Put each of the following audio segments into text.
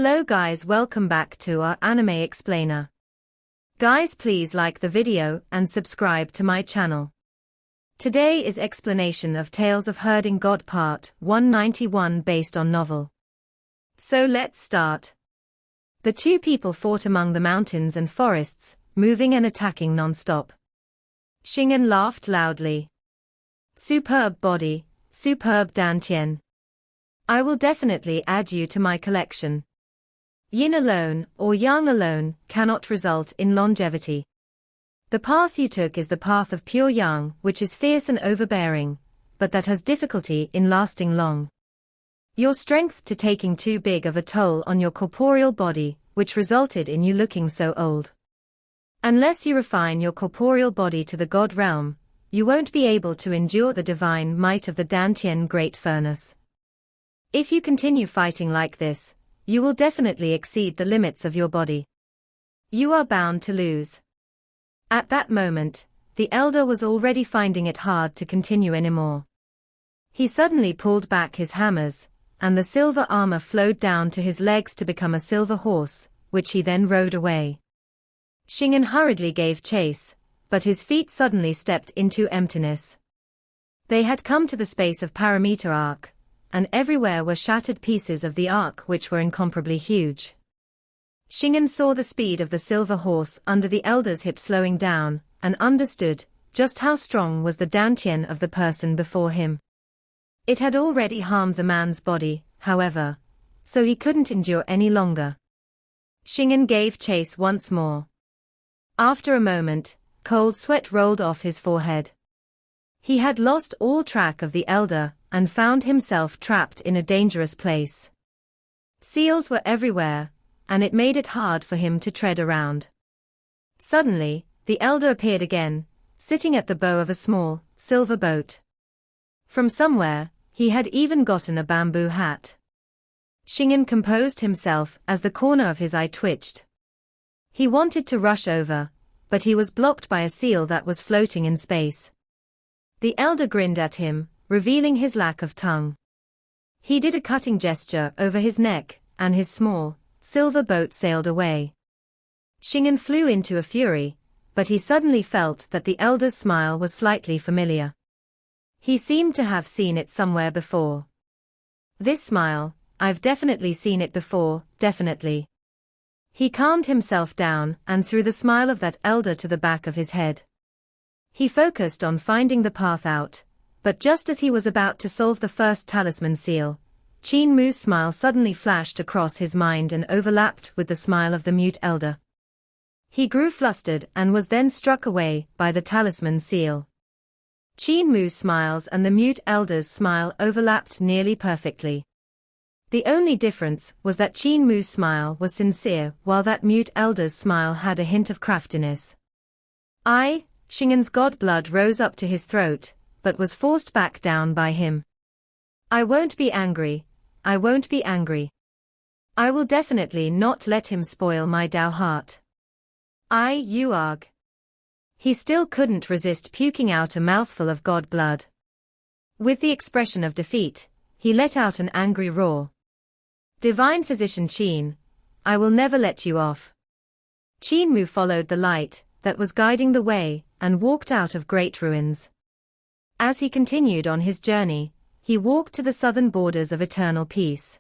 Hello guys, welcome back to our anime explainer. Guys, please like the video and subscribe to my channel. Today is explanation of Tales of Herding God Part 191 based on novel. So let's start. The two people fought among the mountains and forests, moving and attacking non-stop. Xing'an laughed loudly. Superb body, superb dantian. I will definitely add you to my collection. Yin alone, or yang alone, cannot result in longevity. The path you took is the path of pure yang, which is fierce and overbearing, but that has difficulty in lasting long. Your strength to taking too big of a toll on your corporeal body, which resulted in you looking so old. Unless you refine your corporeal body to the god realm, you won't be able to endure the divine might of the Dantian Great Furnace. If you continue fighting like this, you will definitely exceed the limits of your body. You are bound to lose. At that moment, the elder was already finding it hard to continue anymore. He suddenly pulled back his hammers, and the silver armor flowed down to his legs to become a silver horse, which he then rode away. Xing'an hurriedly gave chase, but his feet suddenly stepped into emptiness. They had come to the space of parameter arc, and everywhere were shattered pieces of the arc which were incomparably huge. Xing'an saw the speed of the silver horse under the elder's hip slowing down, and understood just how strong was the dantian of the person before him. It had already harmed the man's body, however, so he couldn't endure any longer. Xing'an gave chase once more. After a moment, cold sweat rolled off his forehead. He had lost all track of the elder, and found himself trapped in a dangerous place. Seals were everywhere, and it made it hard for him to tread around. Suddenly, the elder appeared again, sitting at the bow of a small, silver boat. From somewhere, he had even gotten a bamboo hat. Xing'an composed himself as the corner of his eye twitched. He wanted to rush over, but he was blocked by a seal that was floating in space. The elder grinned at him, revealing his lack of tongue. He did a cutting gesture over his neck, and his small, silver boat sailed away. Xing'an flew into a fury, but he suddenly felt that the elder's smile was slightly familiar. He seemed to have seen it somewhere before. This smile, I've definitely seen it before, definitely. He calmed himself down and threw the smile of that elder to the back of his head. He focused on finding the path out, but just as he was about to solve the first talisman seal, Qin Mu's smile suddenly flashed across his mind and overlapped with the smile of the mute elder. He grew flustered and was then struck away by the talisman seal. Qin Mu's smiles and the mute elder's smile overlapped nearly perfectly. The only difference was that Qin Mu's smile was sincere while that mute elder's smile had a hint of craftiness. Xing'an's god blood rose up to his throat, but was forced back down by him. I won't be angry. I won't be angry. I will definitely not let him spoil my Dao heart. Uarg. He still couldn't resist puking out a mouthful of god blood. With the expression of defeat, he let out an angry roar. Divine Physician Qin, I will never let you off. Qin Mu followed the light that was guiding the way, and walked out of Great Ruins. As he continued on his journey, he walked to the southern borders of eternal peace.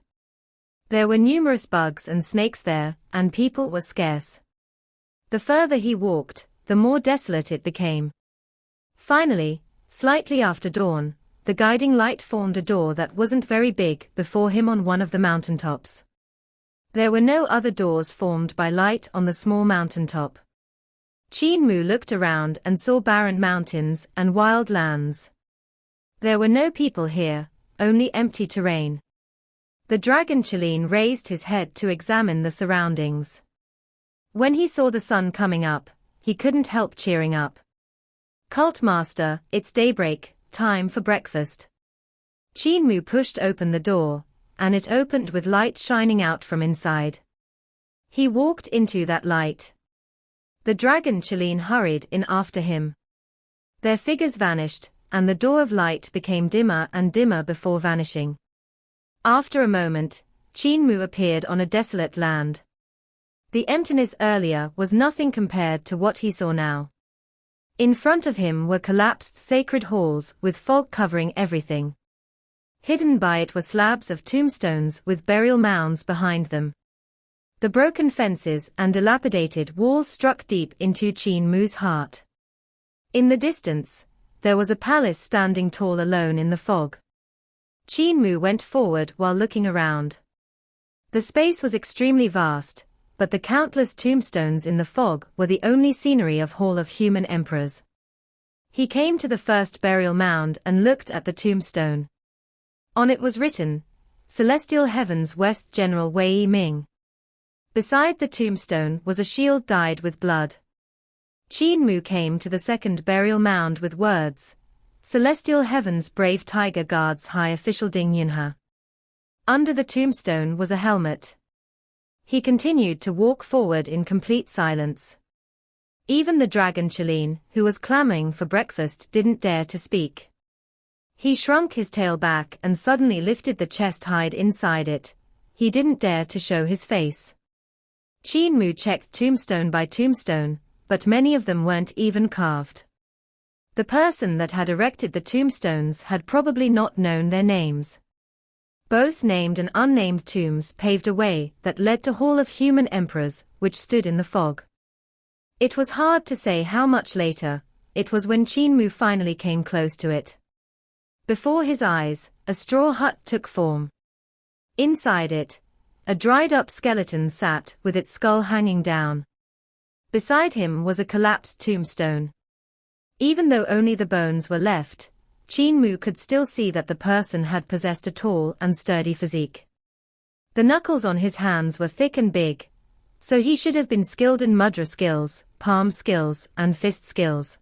There were numerous bugs and snakes there, and people were scarce. The further he walked, the more desolate it became. Finally, slightly after dawn, the guiding light formed a door that wasn't very big before him on one of the mountaintops. There were no other doors formed by light on the small mountaintop. Qin Mu looked around and saw barren mountains and wild lands. There were no people here, only empty terrain. The dragon Qilin raised his head to examine the surroundings. When he saw the sun coming up, he couldn't help cheering up. Cult Master, it's daybreak, time for breakfast. Qin Mu pushed open the door, and it opened with light shining out from inside. He walked into that light. The dragon Qilin hurried in after him. Their figures vanished, and the door of light became dimmer and dimmer before vanishing. After a moment, Qin Mu appeared on a desolate land. The emptiness earlier was nothing compared to what he saw now. In front of him were collapsed sacred halls with fog covering everything. Hidden by it were slabs of tombstones with burial mounds behind them. The broken fences and dilapidated walls struck deep into Qin Mu's heart. In the distance, there was a palace standing tall alone in the fog. Qin Mu went forward while looking around. The space was extremely vast, but the countless tombstones in the fog were the only scenery of Hall of Human Emperors. He came to the first burial mound and looked at the tombstone. On it was written, Celestial Heavens West General Wei Ming. Beside the tombstone was a shield dyed with blood. Qin Mu came to the second burial mound with words, Celestial Heavens Brave Tiger Guards High Official Ding Yunhe. Under the tombstone was a helmet. He continued to walk forward in complete silence. Even the dragon Qilin, who was clamoring for breakfast, didn't dare to speak. He shrunk his tail back and suddenly lifted the chest hide inside it. He didn't dare to show his face. Qin Mu checked tombstone by tombstone, but many of them weren't even carved. The person that had erected the tombstones had probably not known their names. Both named and unnamed tombs paved a way that led to Hall of Human Emperors, which stood in the fog. It was hard to say how much later. It was when Qin Mu finally came close to it. Before his eyes, a straw hut took form. Inside it, a dried-up skeleton sat with its skull hanging down. Beside him was a collapsed tombstone. Even though only the bones were left, Qin Mu could still see that the person had possessed a tall and sturdy physique. The knuckles on his hands were thick and big, so he should have been skilled in mudra skills, palm skills, and fist skills.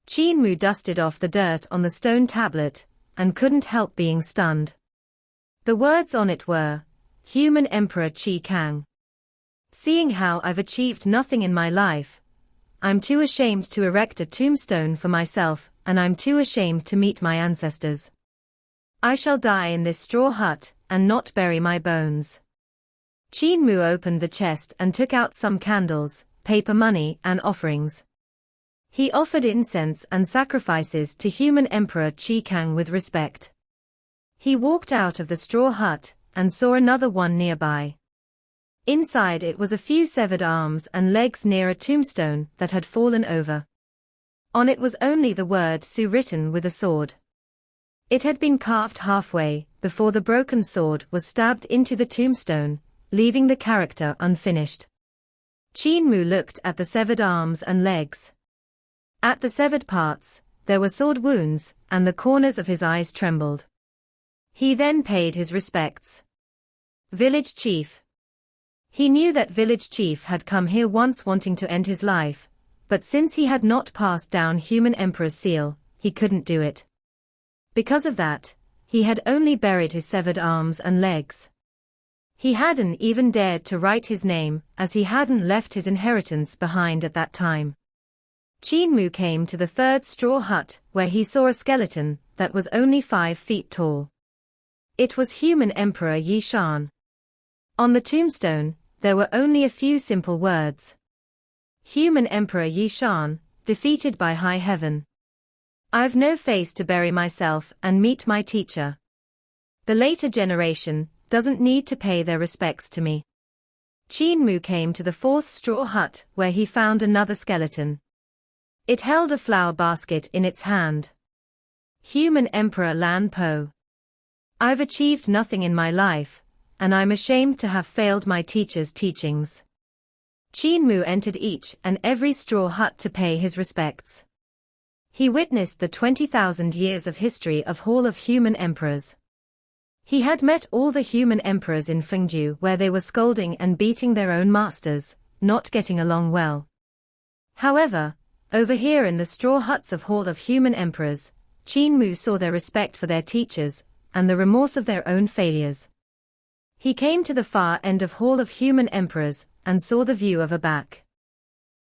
Qin Mu dusted off the dirt on the stone tablet, and couldn't help being stunned. The words on it were, Human Emperor Qi Kang. Seeing how I've achieved nothing in my life, I'm too ashamed to erect a tombstone for myself, and I'm too ashamed to meet my ancestors. I shall die in this straw hut, and not bury my bones. Qin Mu opened the chest and took out some candles, paper money, and offerings. He offered incense and sacrifices to Human Emperor Qi Kang with respect. He walked out of the straw hut, and saw another one nearby. Inside it was a few severed arms and legs near a tombstone that had fallen over. On it was only the word Su written with a sword. It had been carved halfway, before the broken sword was stabbed into the tombstone, leaving the character unfinished. Qin Mu looked at the severed arms and legs. At the severed parts, there were sword wounds, and the corners of his eyes trembled. He then paid his respects. Village Chief. He knew that village chief had come here once wanting to end his life, but since he had not passed down Human Emperor's seal, he couldn't do it. Because of that, he had only buried his severed arms and legs. He hadn't even dared to write his name, as he hadn't left his inheritance behind at that time. Qin Mu came to the third straw hut, where he saw a skeleton that was only 5 feet tall. It was Human Emperor Yi Shan. On the tombstone, there were only a few simple words. Human Emperor Yi Shan, defeated by High Heaven. I've no face to bury myself and meet my teacher. The later generation doesn't need to pay their respects to me. Qin Mu came to the fourth straw hut, where he found another skeleton. It held a flower basket in its hand. Human Emperor Lan Po. I've achieved nothing in my life, and I'm ashamed to have failed my teacher's teachings. Qin Mu entered each and every straw hut to pay his respects. He witnessed the 20,000 years of history of Hall of Human Emperors. He had met all the human emperors in Fengju, where they were scolding and beating their own masters, not getting along well. However, over here in the straw huts of Hall of Human Emperors, Qin Mu saw their respect for their teachers, and the remorse of their own failures. He came to the far end of Hall of Human Emperors, and saw the view of a back.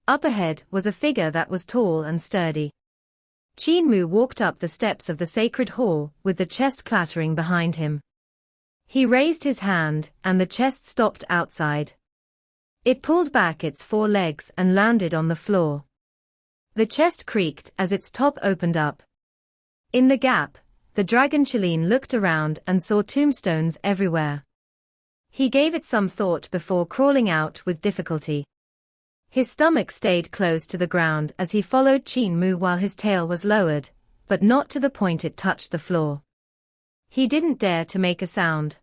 Up ahead was a figure that was tall and sturdy. Qin Mu walked up the steps of the sacred hall, with the chest clattering behind him. He raised his hand, and the chest stopped outside. It pulled back its 4 legs and landed on the floor. The chest creaked as its top opened up. In the gap, the dragon Qin looked around and saw tombstones everywhere. He gave it some thought before crawling out with difficulty. His stomach stayed close to the ground as he followed Qin Mu while his tail was lowered, but not to the point it touched the floor. He didn't dare to make a sound.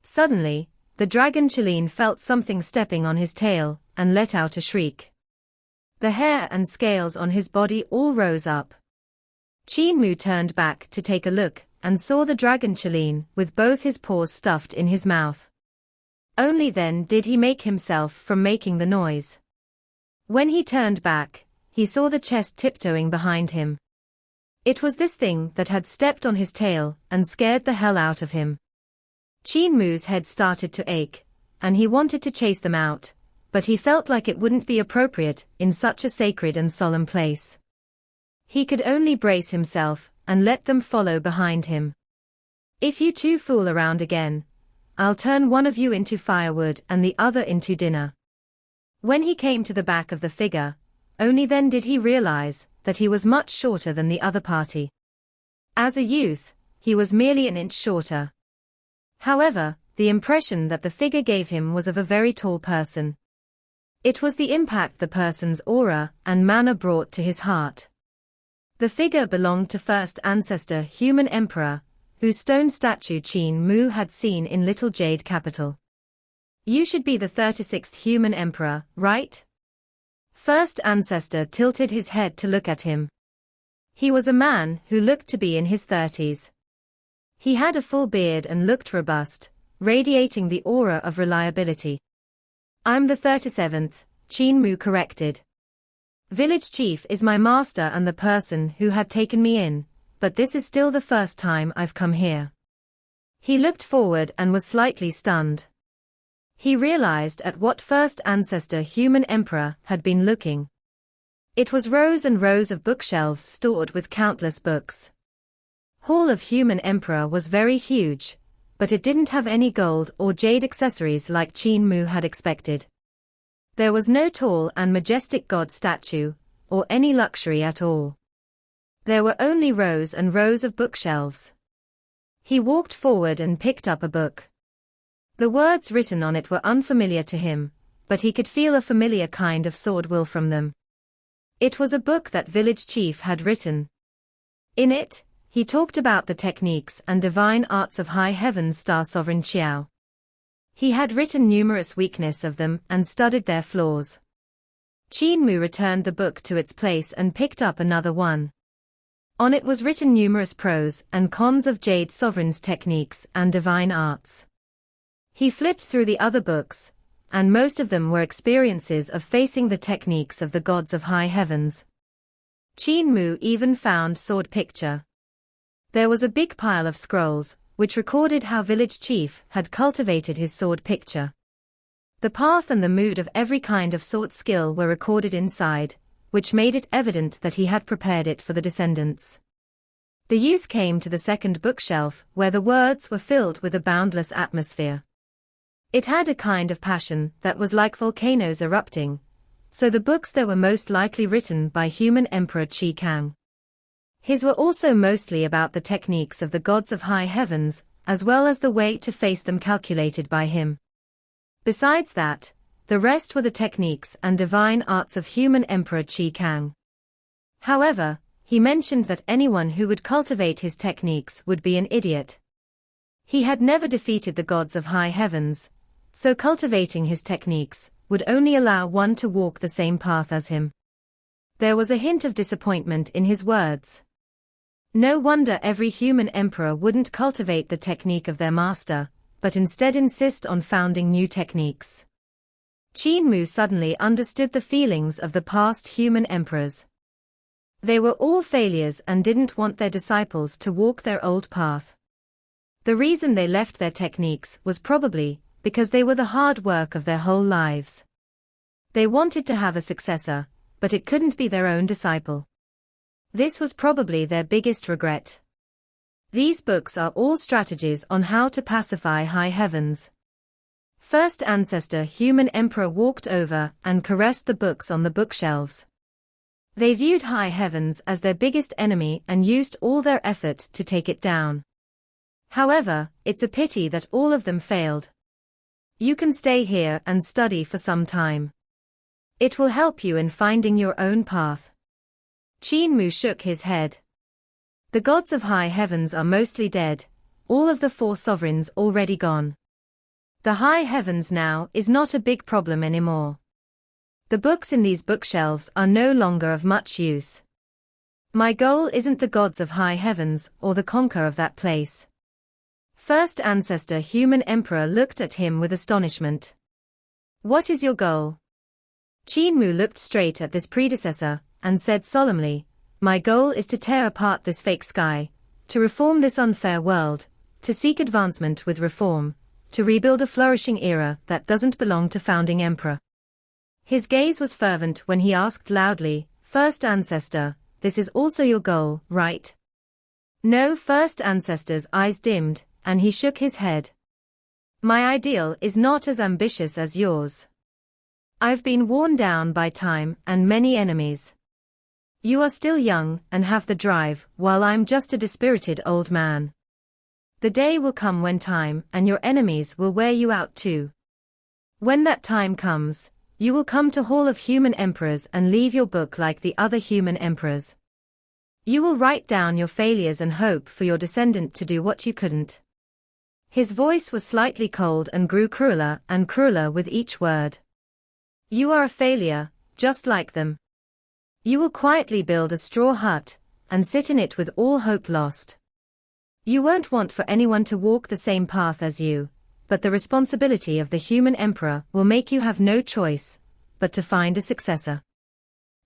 Suddenly, the dragon Qin felt something stepping on his tail, and let out a shriek. The hair and scales on his body all rose up. Qin Mu turned back to take a look, and saw the dragon Qin with both his paws stuffed in his mouth. Only then did he make himself from making the noise. When he turned back, he saw the chest tiptoeing behind him. It was this thing that had stepped on his tail and scared the hell out of him. Qin Mu's head started to ache, and he wanted to chase them out, but he felt like it wouldn't be appropriate in such a sacred and solemn place. He could only brace himself and let them follow behind him. If you two fool around again, I'll turn one of you into firewood and the other into dinner. When he came to the back of the figure, only then did he realize that he was much shorter than the other party. As a youth, he was merely an inch shorter. However, the impression that the figure gave him was of a very tall person. It was the impact the person's aura and manner brought to his heart. The figure belonged to first Ancestor human emperor, whose stone statue Qin Mu had seen in Little Jade Capital. You should be the 36th human emperor, right? First Ancestor tilted his head to look at him. He was a man who looked to be in his 30s. He had a full beard and looked robust, radiating the aura of reliability. I'm the 37th, Qin Mu corrected. Village chief is my master and the person who had taken me in, but this is still the first time I've come here. He looked forward and was slightly stunned. He realized at what first Ancestor human emperor had been looking. It was rows and rows of bookshelves stored with countless books. Hall of Human Emperor was very huge, but it didn't have any gold or jade accessories like Qin Mu had expected. There was no tall and majestic god statue, or any luxury at all. There were only rows and rows of bookshelves. He walked forward and picked up a book. The words written on it were unfamiliar to him, but he could feel a familiar kind of sword will from them. It was a book that village chief had written. In it, he talked about the techniques and divine arts of High Heaven's Star Sovereign Xiao. He had written numerous weaknesses of them and studied their flaws. Qin Mu returned the book to its place and picked up another one. On it was written numerous pros and cons of Jade Sovereign's techniques and divine arts. He flipped through the other books, and most of them were experiences of facing the techniques of the gods of High Heavens. Qin Mu even found sword picture. There was a big pile of scrolls, which recorded how village chief had cultivated his sword picture. The path and the mood of every kind of sword skill were recorded inside, which made it evident that he had prepared it for the descendants. The youth came to the second bookshelf where the words were filled with a boundless atmosphere. It had a kind of passion that was like volcanoes erupting, so the books there were most likely written by human Emperor Qi Kang. His were also mostly about the techniques of the gods of high heavens, as well as the way to face them calculated by him. Besides that, the rest were the techniques and divine arts of human Emperor Qi Kang. However, he mentioned that anyone who would cultivate his techniques would be an idiot. He had never defeated the gods of high heavens, so cultivating his techniques would only allow one to walk the same path as him. There was a hint of disappointment in his words. No wonder every human emperor wouldn't cultivate the technique of their master, but instead insist on founding new techniques. Qin Mu suddenly understood the feelings of the past human emperors. They were all failures and didn't want their disciples to walk their old path. The reason they left their techniques was probably because they were the hard work of their whole lives. They wanted to have a successor, but it couldn't be their own disciple. This was probably their biggest regret. These books are all strategies on how to pacify high heavens. First Ancestor Human Emperor walked over and caressed the books on the bookshelves. They viewed high heavens as their biggest enemy and used all their effort to take it down. However, it's a pity that all of them failed. You can stay here and study for some time. It will help you in finding your own path. Qin Mu shook his head. The gods of high heavens are mostly dead, all of the 4 sovereigns already gone. The high heavens now is not a big problem anymore. The books in these bookshelves are no longer of much use. My goal isn't the gods of high heavens or the conquer of that place. First Ancestor Human Emperor looked at him with astonishment. What is your goal? Qin Mu looked straight at this predecessor and said solemnly, my goal is to tear apart this fake sky, to reform this unfair world, to seek advancement with reform, to rebuild a flourishing era that doesn't belong to founding emperor. His gaze was fervent when he asked loudly, First Ancestor, this is also your goal, right? No. First Ancestor's eyes dimmed, and he shook his head. My ideal is not as ambitious as yours. I've been worn down by time and many enemies. You are still young and have the drive, while I'm just a dispirited old man. The day will come when time and your enemies will wear you out too. When that time comes, you will come to Hall of Human Emperors and leave your book like the other human emperors. You will write down your failures and hope for your descendant to do what you couldn't. His voice was slightly cold and grew crueler and crueler with each word. You are a failure, just like them. You will quietly build a straw hut, and sit in it with all hope lost. You won't want for anyone to walk the same path as you, but the responsibility of the human emperor will make you have no choice but to find a successor.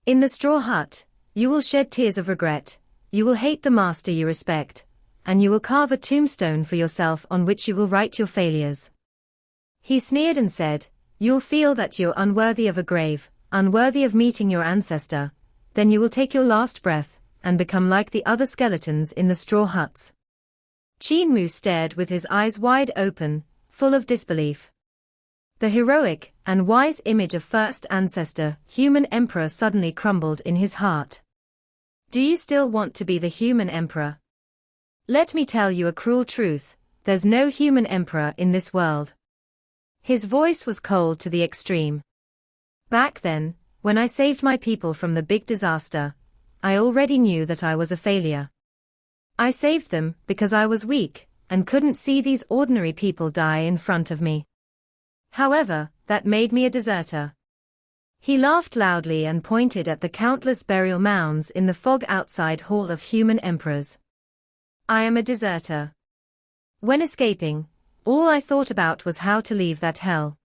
In the straw hut, you will shed tears of regret, you will hate the master you respect, and you will carve a tombstone for yourself on which you will write your failures. He sneered and said, you'll feel that you're unworthy of a grave, unworthy of meeting your ancestor, then you will take your last breath and become like the other skeletons in the straw huts. Qin Mu stared with his eyes wide open, full of disbelief. The heroic and wise image of First Ancestor Human Emperor suddenly crumbled in his heart. Do you still want to be the human emperor? Let me tell you a cruel truth, there's no human emperor in this world. His voice was cold to the extreme. Back then, when I saved my people from the big disaster, I already knew that I was a failure. I saved them because I was weak and couldn't see these ordinary people die in front of me. However, that made me a deserter. He laughed loudly and pointed at the countless burial mounds in the fog outside Hall of Human Emperors. I am a deserter. When escaping, all I thought about was how to leave that hell.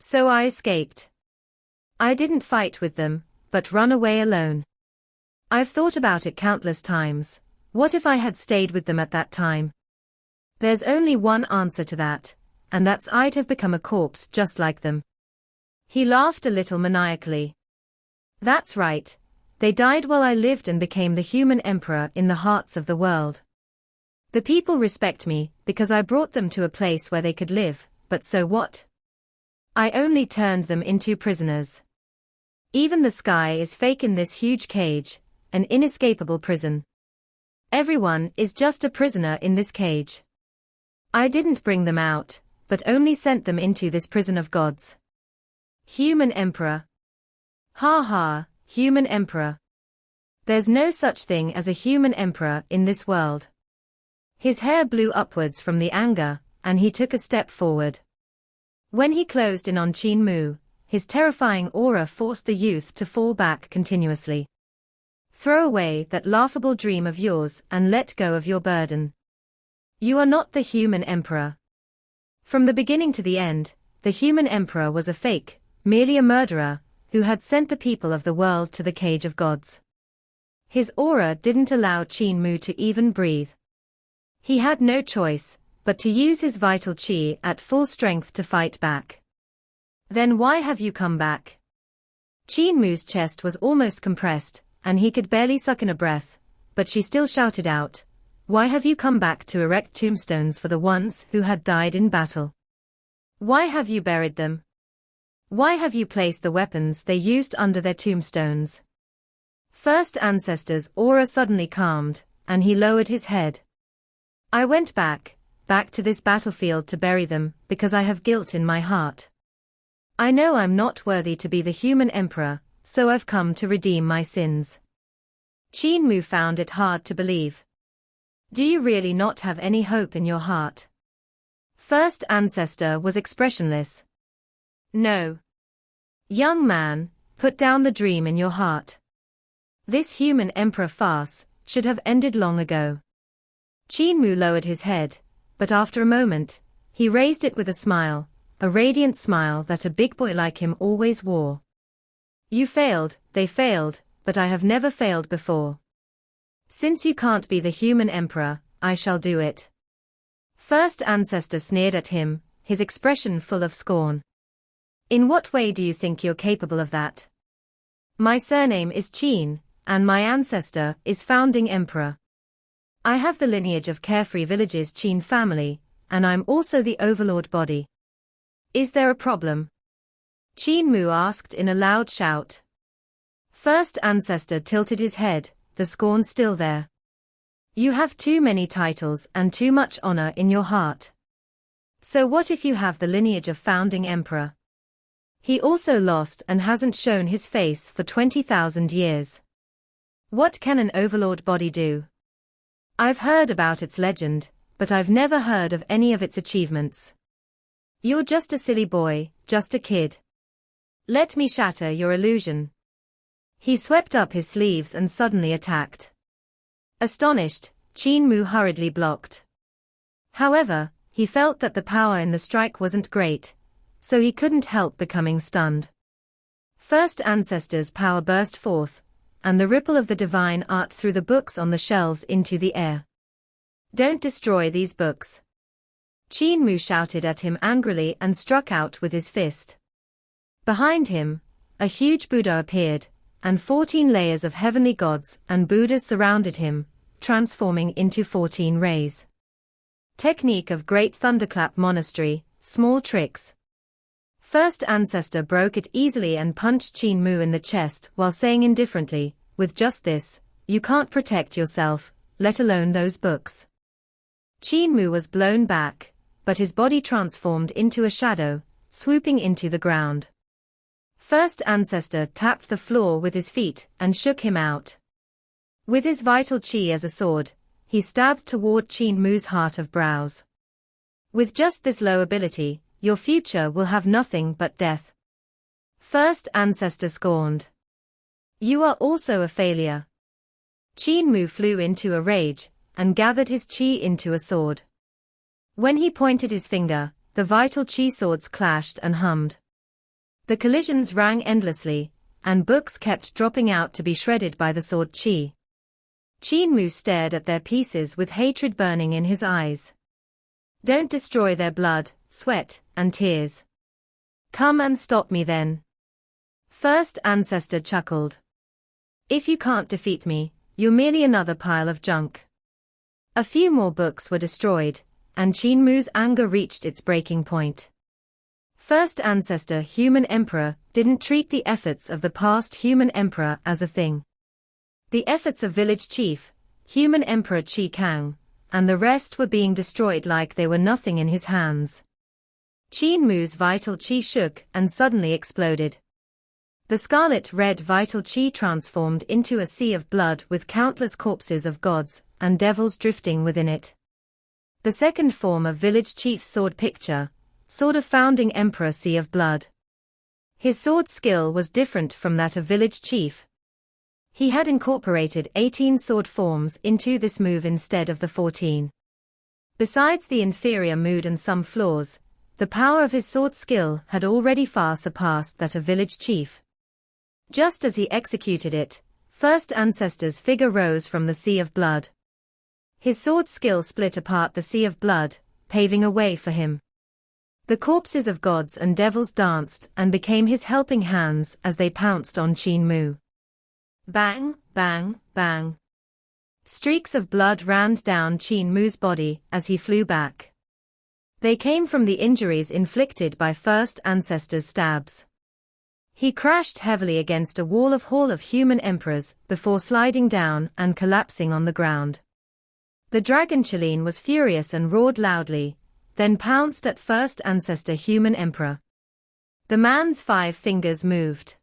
So I escaped. I didn't fight with them, but run away alone. I've thought about it countless times. What if I had stayed with them at that time? There's only one answer to that, and that's I'd have become a corpse just like them. He laughed a little maniacally. That's right, they died while I lived and became the human emperor in the hearts of the world. The people respect me because I brought them to a place where they could live, but so what? I only turned them into prisoners. Even the sky is fake in this huge cage, an inescapable prison. Everyone is just a prisoner in this cage. I didn't bring them out, but only sent them into this prison of gods. Human emperor. Ha ha, human emperor. There's no such thing as a human emperor in this world. His hair blew upwards from the anger, and he took a step forward. When he closed in on Qin Mu, his terrifying aura forced the youth to fall back continuously. Throw away that laughable dream of yours and let go of your burden. You are not the human emperor. From the beginning to the end, the human emperor was a fake, merely a murderer, who had sent the people of the world to the cage of gods. His aura didn't allow Qin Mu to even breathe. He had no choice but to use his vital qi at full strength to fight back. Then why have you come back? Qin Mu's chest was almost compressed, and he could barely suck in a breath, but she still shouted out, Why have you come back to erect tombstones for the ones who had died in battle? Why have you buried them? Why have you placed the weapons they used under their tombstones? First Ancestor's aura suddenly calmed, and he lowered his head. I went back to this battlefield to bury them, because I have guilt in my heart. I know I'm not worthy to be the human emperor, so I've come to redeem my sins. Qin Mu found it hard to believe. Do you really not have any hope in your heart? First Ancestor was expressionless. No. Young man, put down the dream in your heart. This human emperor farce should have ended long ago. Qin Mu lowered his head, but after a moment, he raised it with a smile, a radiant smile that a big boy like him always wore. You failed, they failed, but I have never failed before. Since you can't be the human emperor, I shall do it. First Ancestor sneered at him, his expression full of scorn. In what way do you think you're capable of that? My surname is Qin, and my ancestor is founding emperor. I have the lineage of carefree villages Qin family, and I'm also the overlord body. Is there a problem? Qin Mu asked in a loud shout. First Ancestor tilted his head, the scorn still there. You have too many titles and too much honor in your heart. So what if you have the lineage of founding emperor? He also lost and hasn't shown his face for 20,000 years. What can an overlord body do? I've heard about its legend, but I've never heard of any of its achievements. You're just a silly boy, just a kid. Let me shatter your illusion. He swept up his sleeves and suddenly attacked. Astonished, Qin Mu hurriedly blocked. However, he felt that the power in the strike wasn't great, so he couldn't help becoming stunned. First Ancestor's power burst forth, and the ripple of the divine art threw the books on the shelves into the air. Don't destroy these books. Qin Mu shouted at him angrily and struck out with his fist. Behind him, a huge Buddha appeared, and 14 layers of heavenly gods and Buddhas surrounded him, transforming into 14 rays. Technique of Great Thunderclap Monastery, small tricks. First Ancestor broke it easily and punched Qin Mu in the chest while saying indifferently, with just this, you can't protect yourself, let alone those books. Qin Mu was blown back, but his body transformed into a shadow, swooping into the ground. First Ancestor tapped the floor with his feet and shook him out. With his vital chi as a sword, he stabbed toward Qin Mu's heart of brows. With just this low ability, your future will have nothing but death. First Ancestor scorned. You are also a failure. Qin Mu flew into a rage, and gathered his chi into a sword. When he pointed his finger, the vital chi swords clashed and hummed. The collisions rang endlessly, and books kept dropping out to be shredded by the sword chi. Qin Mu stared at their pieces with hatred burning in his eyes. Don't destroy their blood, sweat, and tears. Come and stop me then. First Ancestor chuckled. If you can't defeat me, you're merely another pile of junk. A few more books were destroyed, and Qin Mu's anger reached its breaking point. First Ancestor Human Emperor didn't treat the efforts of the past Human Emperor as a thing. The efforts of Village Chief, Human Emperor Qi Kang, and the rest were being destroyed like they were nothing in his hands. Qin Mu's vital chi shook and suddenly exploded. The scarlet-red vital chi transformed into a sea of blood with countless corpses of gods and devils drifting within it. The second form of Village Chief's sword picture, Sword of Founding Emperor Sea of Blood. His sword skill was different from that of Village Chief. He had incorporated 18 sword forms into this move instead of the 14. Besides the inferior mood and some flaws, the power of his sword skill had already far surpassed that of Village Chief. Just as he executed it, First Ancestor's figure rose from the Sea of Blood. His sword skill split apart the Sea of Blood, paving a way for him. The corpses of gods and devils danced and became his helping hands as they pounced on Qin Mu. Bang, bang, bang. Streaks of blood ran down Qin Mu's body as he flew back. They came from the injuries inflicted by first Ancestor's stabs. He crashed heavily against a wall of Hall of Human Emperors before sliding down and collapsing on the ground. The dragon Qin was furious and roared loudly, then pounced at first Ancestor Human Emperor. The man's 5 fingers moved.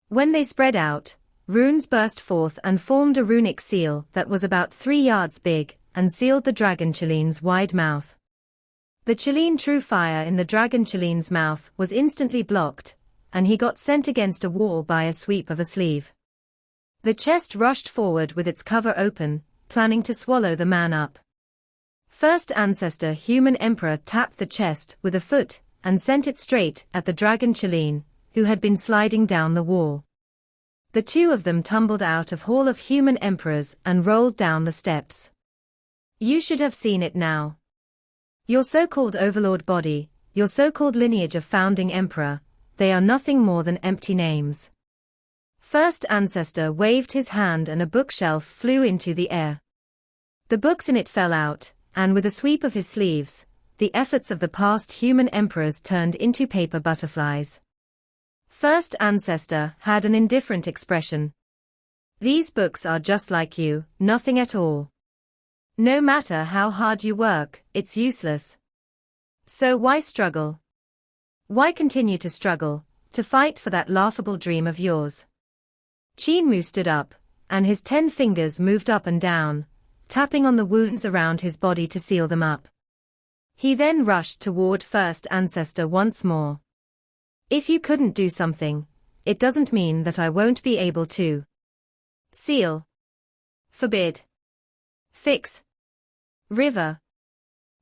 When they spread out, runes burst forth and formed a runic seal that was about 3 yards big and sealed the dragon Qilin's wide mouth. The Qilin true fire in the dragon Qilin's mouth was instantly blocked, and he got sent against a wall by a sweep of a sleeve. The chest rushed forward with its cover open, planning to swallow the man up. First Ancestor Human Emperor tapped the chest with a foot and sent it straight at the dragon Qilin, who had been sliding down the wall. The 2 of them tumbled out of Hall of Human Emperors and rolled down the steps. You should have seen it now. Your so-called overlord body, your so-called lineage of founding emperor, they are nothing more than empty names. First Ancestor waved his hand and a bookshelf flew into the air. The books in it fell out, and with a sweep of his sleeves, the efforts of the past human emperors turned into paper butterflies. First Ancestor had an indifferent expression. These books are just like you, nothing at all. No matter how hard you work, it's useless. So why struggle? Why continue to struggle, to fight for that laughable dream of yours? Qin Mu stood up, and his 10 fingers moved up and down, tapping on the wounds around his body to seal them up. He then rushed toward First Ancestor once more. If you couldn't do something, it doesn't mean that I won't be able to. Seal. Forbid. Fix. River.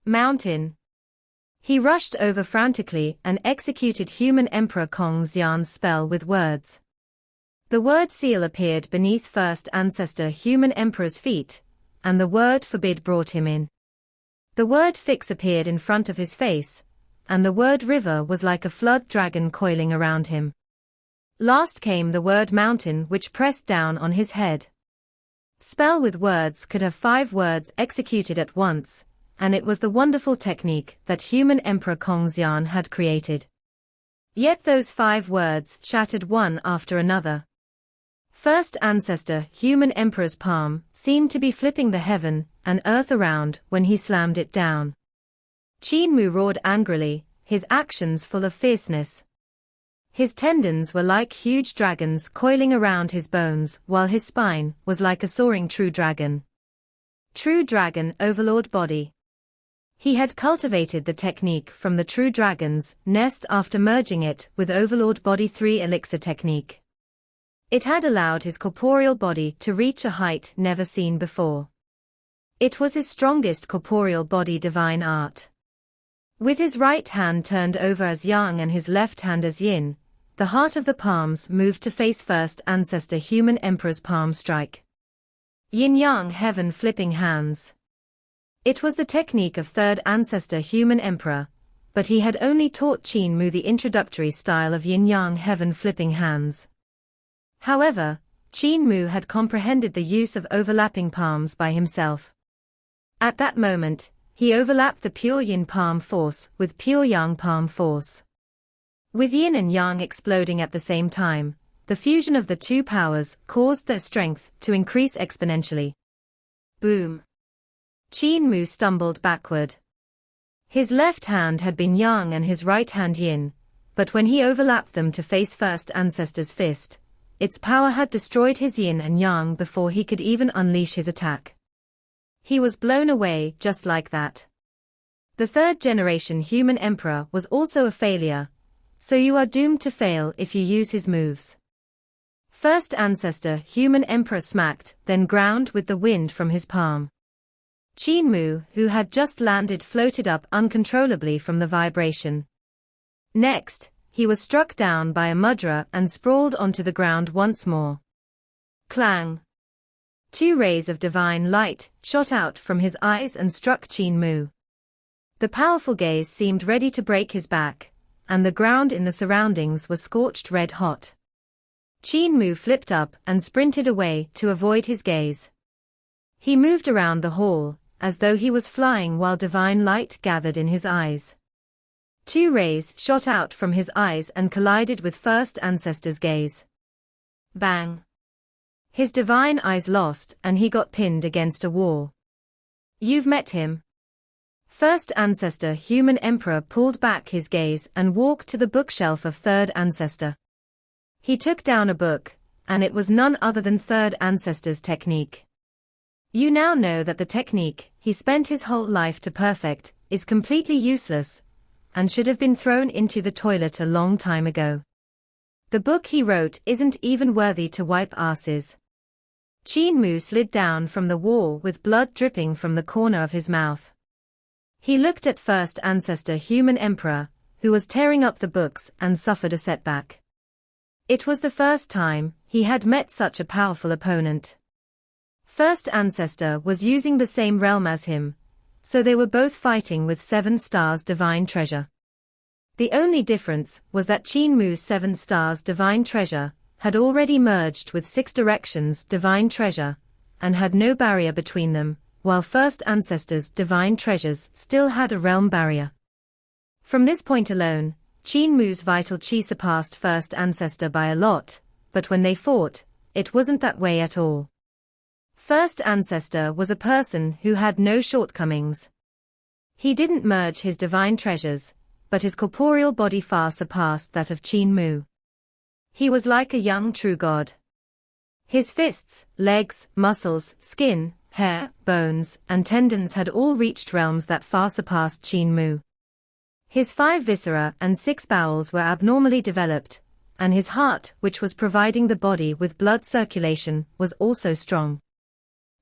Mountain. He rushed over frantically and executed Human Emperor Kong Xian's spell with words. The word seal appeared beneath First Ancestor Human Emperor's feet, and the word forbid brought him in. The word fix appeared in front of his face, and the word river was like a flood dragon coiling around him. Last came the word mountain, which pressed down on his head. Spell with words could have 5 words executed at once, and it was the wonderful technique that Human Emperor Kong Xian had created. Yet those 5 words shattered one after another. First Ancestor Human Emperor's palm seemed to be flipping the heaven and earth around when he slammed it down. Qin Mu roared angrily, his actions full of fierceness. His tendons were like huge dragons coiling around his bones, while his spine was like a soaring true dragon. True dragon overlord body. He had cultivated the technique from the true dragon's nest after merging it with overlord body 3 elixir technique. It had allowed his corporeal body to reach a height never seen before. It was his strongest corporeal body divine art. With his right hand turned over as yang and his left hand as yin, the heart of the palms moved to face First Ancestor Human Emperor's palm strike. Yin-yang heaven flipping hands. It was the technique of Third Ancestor Human Emperor, but he had only taught Qin Mu the introductory style of yin-yang heaven flipping hands. However, Qin Mu had comprehended the use of overlapping palms by himself. At that moment, he overlapped the pure yin palm force with pure yang palm force. With yin and yang exploding at the same time, the fusion of the 2 powers caused their strength to increase exponentially. Boom! Qin Mu stumbled backward. His left hand had been yang and his right hand yin, but when he overlapped them to face First Ancestor's fist, its power had destroyed his yin and yang before he could even unleash his attack. He was blown away just like that. The 3rd generation Human Emperor was also a failure, so you are doomed to fail if you use his moves. First Ancestor Human Emperor smacked, then ground with the wind from his palm. Qin Mu, who had just landed, floated up uncontrollably from the vibration. Next, he was struck down by a mudra and sprawled onto the ground once more. Clang! 2 rays of divine light shot out from his eyes and struck Qin Mu. The powerful gaze seemed ready to break his back, and the ground in the surroundings was scorched red hot. Qin Mu flipped up and sprinted away to avoid his gaze. He moved around the hall, as though he was flying while divine light gathered in his eyes. Two rays shot out from his eyes and collided with First Ancestor's gaze. Bang! His divine eyes lost and he got pinned against a wall. You've met him. First Ancestor Human Emperor pulled back his gaze and walked to the bookshelf of Third Ancestor. He took down a book, and it was none other than Third Ancestor's technique. You now know that the technique he spent his whole life to perfect is completely useless, and should have been thrown into the toilet a long time ago. The book he wrote isn't even worthy to wipe asses. Qin Mu slid down from the wall with blood dripping from the corner of his mouth. He looked at First Ancestor Human Emperor, who was tearing up the books and suffered a setback. It was the first time he had met such a powerful opponent. First Ancestor was using the same realm as him, so they were both fighting with 7 stars divine treasure. The only difference was that Qin Mu's 7 stars divine treasure had already merged with 6 directions divine treasure, and had no barrier between them, while First Ancestor's divine treasures still had a realm barrier. From this point alone, Qin Mu's vital chi surpassed First Ancestor by a lot, but when they fought, it wasn't that way at all. First Ancestor was a person who had no shortcomings. He didn't merge his divine treasures, but his corporeal body far surpassed that of Qin Mu. He was like a young true god. His fists, legs, muscles, skin, hair, bones, and tendons had all reached realms that far surpassed Qin Mu. His 5 viscera and 6 bowels were abnormally developed, and his heart, which was providing the body with blood circulation, was also strong.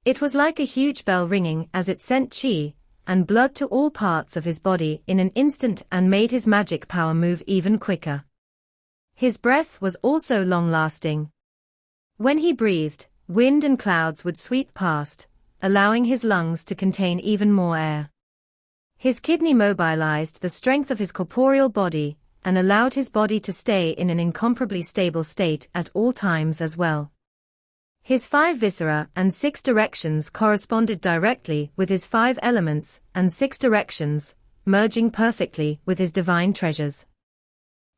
It was like a huge bell ringing as it sent chi and blood to all parts of his body in an instant and made his magic power move even quicker. His breath was also long-lasting. When he breathed, wind and clouds would sweep past, allowing his lungs to contain even more air. His kidney mobilized the strength of his corporeal body and allowed his body to stay in an incomparably stable state at all times as well. His 5 viscera and 6 directions corresponded directly with his 5 elements and 6 directions, merging perfectly with his divine treasures.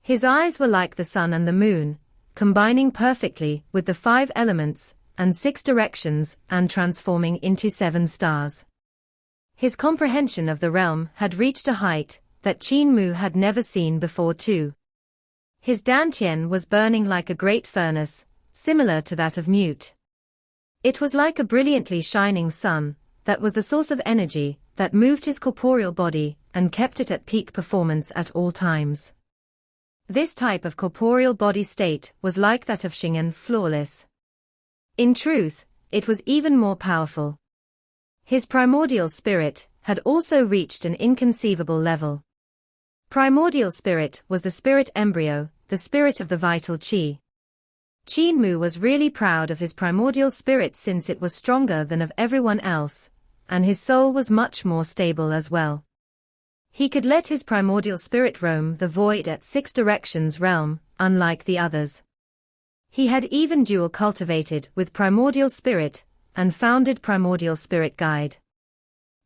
His eyes were like the sun and the moon, combining perfectly with the 5 elements and 6 directions and transforming into 7 stars. His comprehension of the realm had reached a height that Qin Mu had never seen before too. His dantian was burning like a great furnace, similar to that of Mute. It was like a brilliantly shining sun, that was the source of energy, that moved his corporeal body, and kept it at peak performance at all times. This type of corporeal body state was like that of Xing'an, flawless. In truth, it was even more powerful. His primordial spirit had also reached an inconceivable level. Primordial spirit was the spirit embryo, the spirit of the vital chi. Qin Mu was really proud of his primordial spirit since it was stronger than of everyone else, and his soul was much more stable as well. He could let his primordial spirit roam the void at 6 directions realm, unlike the others. He had even dual cultivated with primordial spirit, and founded Primordial Spirit Guide.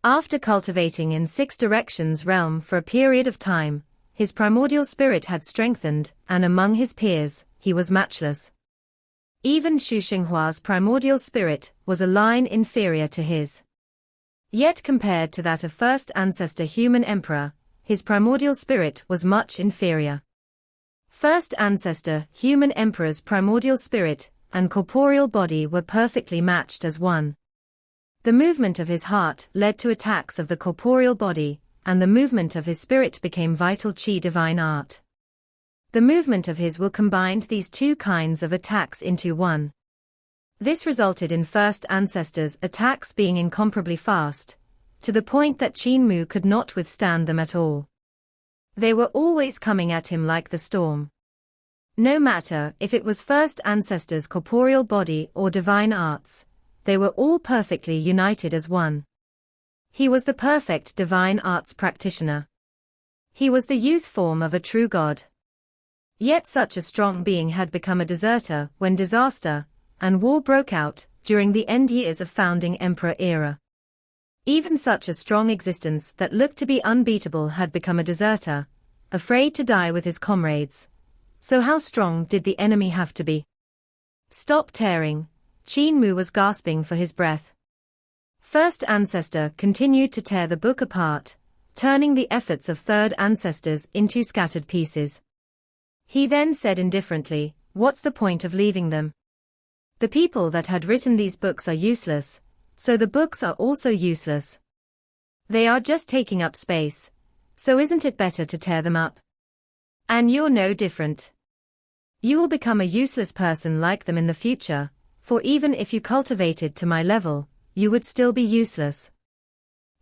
After cultivating in 6 directions realm for a period of time, his primordial spirit had strengthened, and among his peers, he was matchless. Even Xu Xinghua's primordial spirit was a line inferior to his. Yet compared to that of First Ancestor Human Emperor, his primordial spirit was much inferior. First Ancestor Human Emperor's primordial spirit and corporeal body were perfectly matched as one. The movement of his heart led to attacks of the corporeal body, and the movement of his spirit became vital chi divine art. The movement of his will combined these 2 kinds of attacks into one. This resulted in First Ancestor's attacks being incomparably fast, to the point that Qin Mu could not withstand them at all. They were always coming at him like the storm. No matter if it was First Ancestor's corporeal body or divine arts, they were all perfectly united as one. He was the perfect divine arts practitioner. He was the youth form of a true god. Yet such a strong being had become a deserter when disaster and war broke out, during the end years of founding emperor era. Even such a strong existence that looked to be unbeatable had become a deserter, afraid to die with his comrades. So how strong did the enemy have to be? Stop tearing. Qin Mu was gasping for his breath. First Ancestor continued to tear the book apart, turning the efforts of third ancestors into scattered pieces. He then said indifferently, "What's the point of leaving them? The people that had written these books are useless, so the books are also useless. They are just taking up space, so isn't it better to tear them up? And you're no different. You will become a useless person like them in the future, for even if you cultivated to my level, you would still be useless."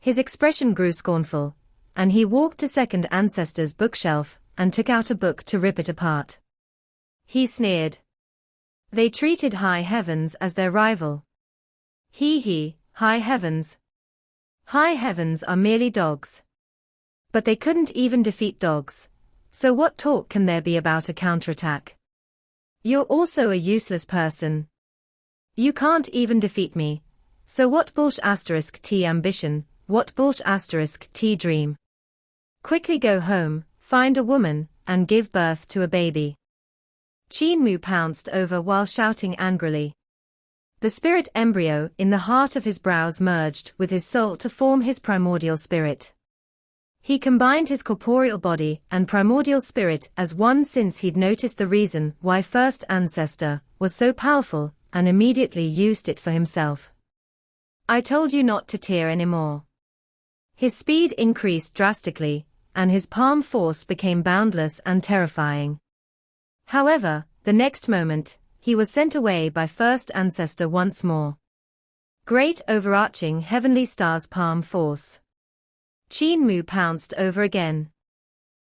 His expression grew scornful, and he walked to second Ancestor's bookshelf and took out a book to rip it apart. He sneered. They treated high heavens as their rival. High heavens. High heavens are merely dogs. But they couldn't even defeat dogs, so what talk can there be about a counterattack? You're also a useless person. You can't even defeat me. So what bullsh** T ambition, what bullsh** T dream? Quickly go home, find a woman, and give birth to a baby. Qin Mu pounced over while shouting angrily. The spirit embryo in the heart of his brows merged with his soul to form his primordial spirit. He combined his corporeal body and primordial spirit as one since he'd noticed the reason why First Ancestor was so powerful and immediately used it for himself. I told you not to tear anymore. His speed increased drastically, and his palm force became boundless and terrifying. However, the next moment, he was sent away by First Ancestor once more. Great overarching heavenly stars palm force. Qin Mu pounced over again.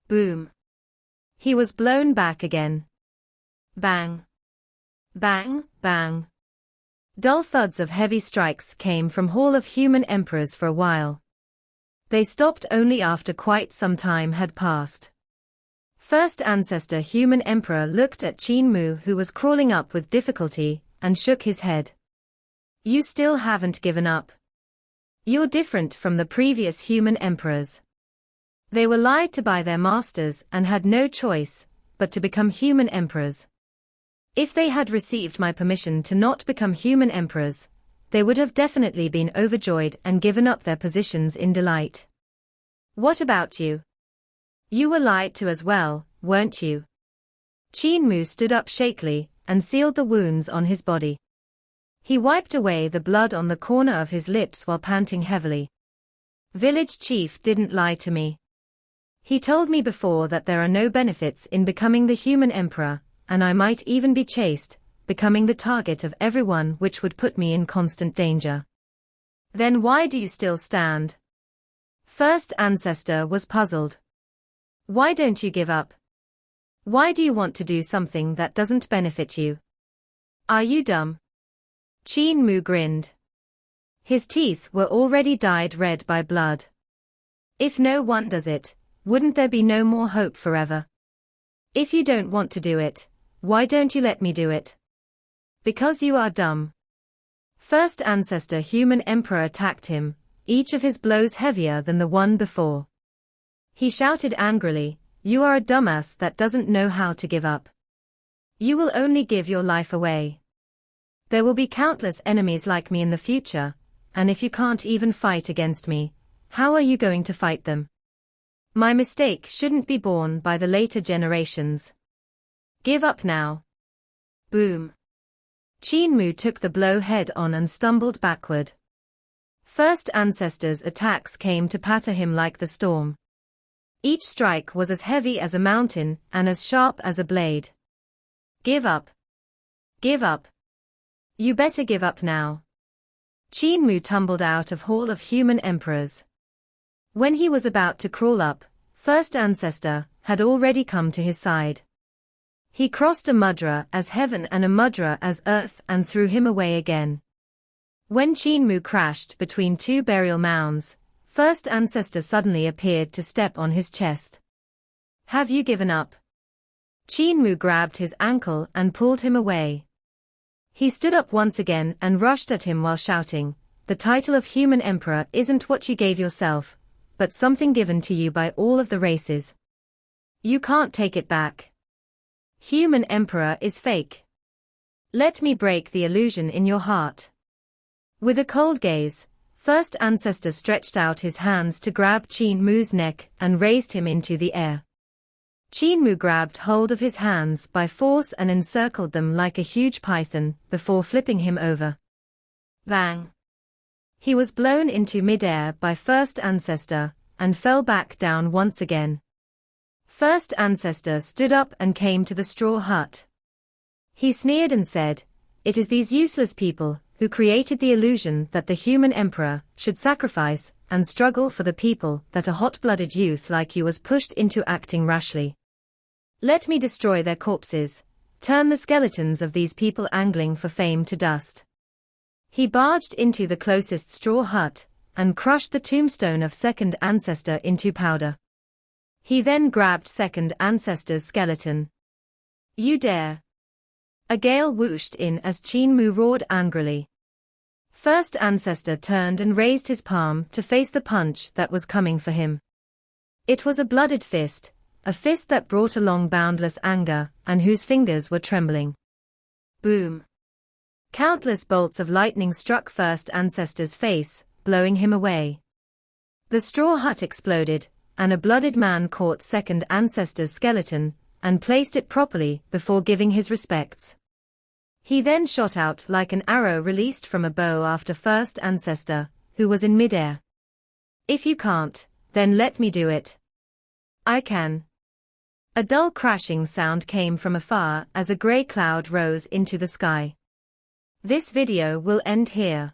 Boom. He was blown back again. Bang. Bang, bang. Dull thuds of heavy strikes came from Hall of Human Emperors for a while. They stopped only after quite some time had passed. First Ancestor Human Emperor looked at Qin Mu, who was crawling up with difficulty, and shook his head. You still haven't given up. You're different from the previous human emperors. They were lied to by their masters and had no choice but to become human emperors. If they had received my permission to not become human emperors, they would have definitely been overjoyed and given up their positions in delight. What about you? You were lied to as well, weren't you? Qin Mu stood up shakily and sealed the wounds on his body. He wiped away the blood on the corner of his lips while panting heavily. Village chief didn't lie to me. He told me before that there are no benefits in becoming the human emperor, and I might even be chased, becoming the target of everyone, which would put me in constant danger. Then why do you still stand? First Ancestor was puzzled. Why don't you give up? Why do you want to do something that doesn't benefit you? Are you dumb? Qin Mu grinned. His teeth were already dyed red by blood. If no one does it, wouldn't there be no more hope forever? If you don't want to do it, why don't you let me do it? Because you are dumb. First Ancestor Human Emperor attacked him, each of his blows heavier than the one before. He shouted angrily, you are a dumbass that doesn't know how to give up. You will only give your life away. There will be countless enemies like me in the future, and if you can't even fight against me, how are you going to fight them? My mistake shouldn't be borne by the later generations. Give up now. Boom. Qin Mu took the blow head on and stumbled backward. First Ancestor's attacks came to patter him like the storm. Each strike was as heavy as a mountain and as sharp as a blade. Give up. Give up. You better give up now. Qin Mu tumbled out of Hall of Human Emperors. When he was about to crawl up, First Ancestor had already come to his side. He crossed a mudra as heaven and a mudra as earth and threw him away again. When Qin Mu crashed between two burial mounds, First Ancestor suddenly appeared to step on his chest. Have you given up? Qin Mu grabbed his ankle and pulled him away. He stood up once again and rushed at him while shouting, "The title of human emperor isn't what you gave yourself, but something given to you by all of the races. You can't take it back. Human emperor is fake. Let me break the illusion in your heart." With a cold gaze, first Ancestor stretched out his hands to grab Qin Mu's neck and raised him into the air. Qin Mu grabbed hold of his hands by force and encircled them like a huge python, before flipping him over. Bang! He was blown into midair by First Ancestor, and fell back down once again. First Ancestor stood up and came to the straw hut. He sneered and said, "It is these useless people who created the illusion that the human emperor should sacrifice and struggle for the people that a hot-blooded youth like you was pushed into acting rashly. Let me destroy their corpses, turn the skeletons of these people angling for fame to dust." He barged into the closest straw hut, and crushed the tombstone of Second Ancestor into powder. He then grabbed Second Ancestor's skeleton. "You dare!" A gale whooshed in as Qin Mu roared angrily. First Ancestor turned and raised his palm to face the punch that was coming for him. It was a blooded fist, a fist that brought along boundless anger, and whose fingers were trembling. Boom! Countless bolts of lightning struck First Ancestor's face, blowing him away. The straw hut exploded, and a blooded man caught Second Ancestor's skeleton, and placed it properly before giving his respects. He then shot out like an arrow released from a bow after First Ancestor, who was in midair. "If you can't, then let me do it." "I can." A dull crashing sound came from afar as a grey cloud rose into the sky. This video will end here.